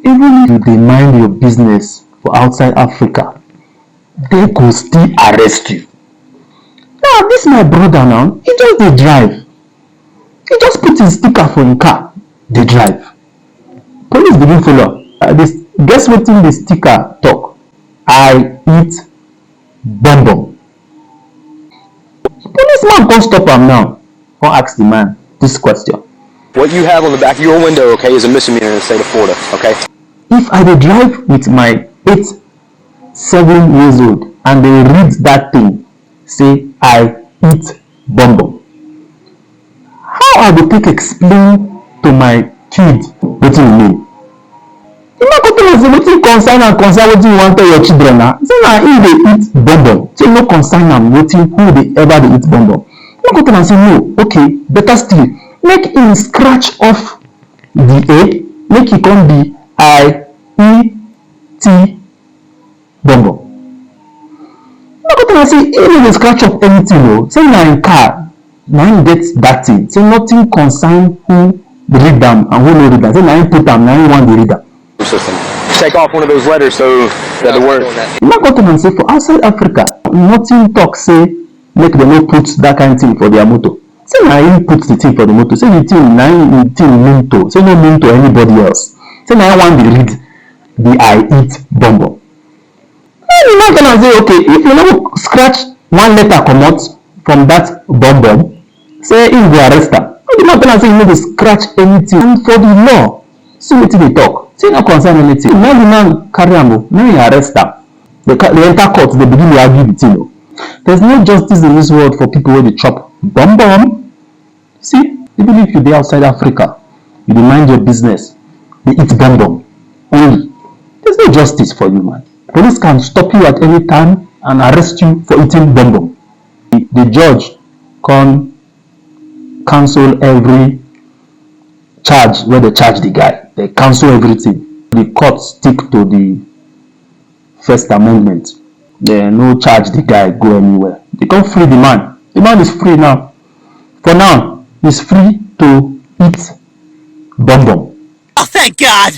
Even if you dey mind your business for outside Africa, they go still arrest you. Now this my brother now, he just dey drive. He just put his sticker for him car, dey drive. Police begin follow am. Guess wetin the sticker talk? I eat bonbon. Policeman come stop am now, come ask the man this question. What you have on the back of your window, okay, is a misdemeanor in the state of Florida, okay? If I dey drive with my 7 years old and they read that thing, say I eat bonbon, how I go take explain to my kid wetin e mean? The man go tell am say wetin concern wetin you wan tell your children na? Say na him dey eat bonbon, say no concern am wetin who dey ever dey eat bonbon. The man go tell am say no, okay, better still, make him scratch off the A, make e come be I eat bonbon. The man go tell am say he no dey scratch off anything o, say na him car na him get that thing, say nothing concern who read am and who no read am, say na him put am, na him wan dey read am. System. Take off one of those letters so that the word. The man go tell am say for outside Africa, nothing talk say make dem no put that kind thing for their motor. Say na him put the thing for the motor, say the thing na him thing mean to, say no mean to anybody else. Say na him wan dey read the I eat bonbon. And the man tell am say okay, if you no scratch one letter comot from that bonbon, say him go arrest am. The man tell am say he no dey scratch anything, and for the law, see wetin dey talk, say no concern anything. Now the man carry am o, now he arrest am. They enter court, they begin to argue the thing o. There's no justice in this world for people wey dey chop bonbon. See, even if you dey outside Africa, you dey mind your business, dey eat bonbon only, there's no justice for you, man. Police can stop you at any time and arrest you for eating bonbon. The judge can cancel every charge wey dey charge the guy. They cancel everything. The court stick to the First Amendment. They no charge the guy go anywhere. They come free the man. The man is free now. For now, he's free to eat bonbon. Oh, thank God!